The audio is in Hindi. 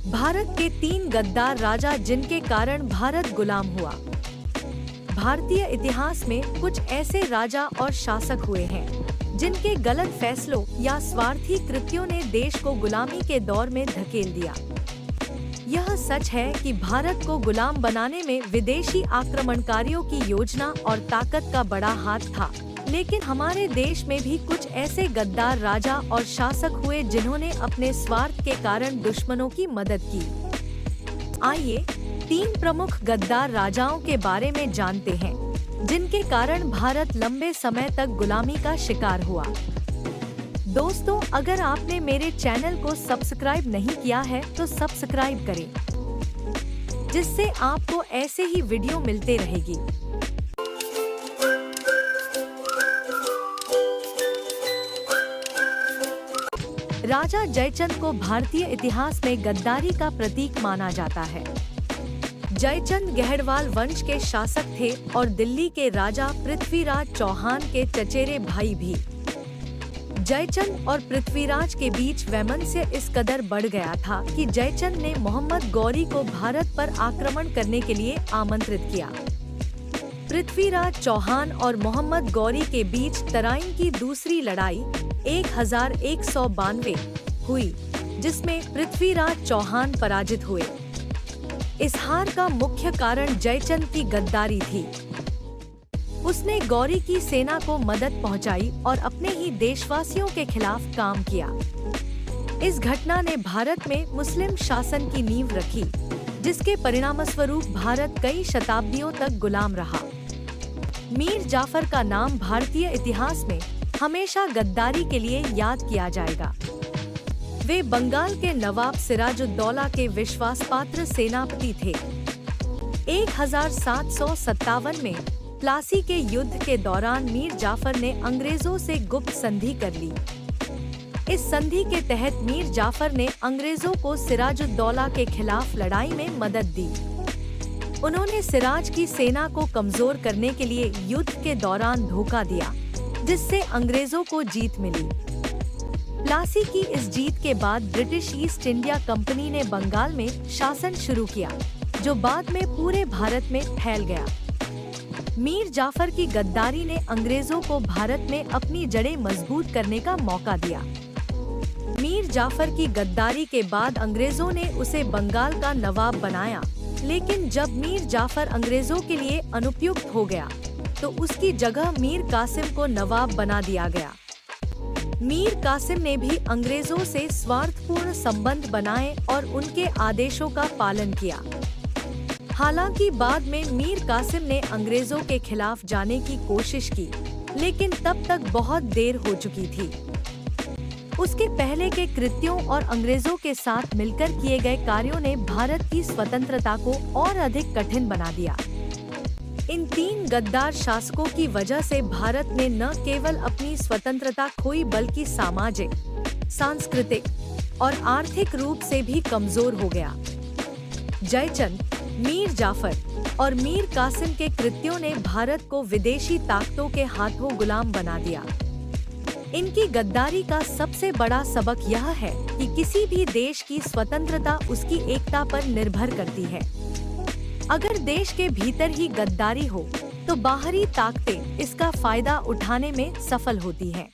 भारत के 3 गद्दार राजा जिनके कारण भारत गुलाम हुआ। भारतीय इतिहास में कुछ ऐसे राजा और शासक हुए हैं जिनके गलत फैसलों या स्वार्थी कृत्यों ने देश को गुलामी के दौर में धकेल दिया। यह सच है कि भारत को गुलाम बनाने में विदेशी आक्रमणकारियों की योजना और ताकत का बड़ा हाथ था, लेकिन हमारे देश में भी कुछ ऐसे गद्दार राजा और शासक हुए जिन्होंने अपने स्वार्थ के कारण दुश्मनों की मदद की। आइए 3 प्रमुख गद्दार राजाओं के बारे में जानते हैं जिनके कारण भारत लंबे समय तक गुलामी का शिकार हुआ। दोस्तों, अगर आपने मेरे चैनल को सब्सक्राइब नहीं किया है तो सब्सक्राइब करें, जिससे आपको ऐसे ही वीडियो मिलते रहेगी। राजा जयचंद को भारतीय इतिहास में गद्दारी का प्रतीक माना जाता है। जयचंद गहड़वाल वंश के शासक थे और दिल्ली के राजा पृथ्वीराज चौहान के चचेरे भाई भी। जयचंद और पृथ्वीराज के बीच वैमनस्य इस कदर बढ़ गया था कि जयचंद ने मोहम्मद गौरी को भारत पर आक्रमण करने के लिए आमंत्रित किया। पृथ्वीराज चौहान और मोहम्मद गौरी के बीच तराइन की दूसरी लड़ाई 1192 हुई, जिसमें पृथ्वीराज चौहान पराजित हुए। इस हार का मुख्य कारण जयचंद की गद्दारी थी। उसने गौरी की सेना को मदद पहुंचाई और अपने ही देशवासियों के खिलाफ काम किया। इस घटना ने भारत में मुस्लिम शासन की नींव रखी, जिसके परिणामस्वरूप भारत कई शताब्दियों तक गुलाम रहा। मीर जाफर का नाम भारतीय इतिहास में हमेशा गद्दारी के लिए याद किया जाएगा। वे बंगाल के नवाब सिराजुद्दौला के विश्वासपात्र सेनापति थे। 1757 में प्लासी के युद्ध के दौरान मीर जाफर ने अंग्रेजों से गुप्त संधि कर ली। इस संधि के तहत मीर जाफर ने अंग्रेजों को सिराजुद्दौला के खिलाफ लड़ाई में मदद दी। उन्होंने सिराज की सेना को कमजोर करने के लिए युद्ध के दौरान धोखा दिया, जिससे अंग्रेजों को जीत मिली। प्लासी की इस जीत के बाद ब्रिटिश ईस्ट इंडिया कंपनी ने बंगाल में शासन शुरू किया, जो बाद में पूरे भारत में फैल गया। मीर जाफर की गद्दारी ने अंग्रेजों को भारत में अपनी जड़ें मजबूत करने का मौका दिया। मीर जाफर की गद्दारी के बाद अंग्रेजों ने उसे बंगाल का नवाब बनाया, लेकिन जब मीर जाफर अंग्रेजों के लिए अनुपयुक्त हो गया, तो उसकी जगह मीर कासिम को नवाब बना दिया गया। मीर कासिम ने भी अंग्रेजों से स्वार्थपूर्ण संबंध बनाए और उनके आदेशों का पालन किया। हालांकि बाद में मीर कासिम ने अंग्रेजों के खिलाफ जाने की कोशिश की, लेकिन तब तक बहुत देर हो चुकी थी। उसके पहले के कृत्यों और अंग्रेजों के साथ मिलकर किए गए कार्यों ने भारत की स्वतंत्रता को और अधिक कठिन बना दिया। इन 3 गद्दार शासकों की वजह से भारत ने न केवल अपनी स्वतंत्रता खोई, बल्कि सामाजिक, सांस्कृतिक और आर्थिक रूप से भी कमजोर हो गया। जयचंद, मीर जाफर और मीर कासिम के कृत्यों ने भारत को विदेशी ताकतों के हाथों गुलाम बना दिया। इनकी गद्दारी का सबसे बड़ा सबक यह है कि किसी भी देश की स्वतंत्रता उसकी एकता पर निर्भर करती है। अगर देश के भीतर ही गद्दारी हो, तो बाहरी ताकतें इसका फायदा उठाने में सफल होती हैं।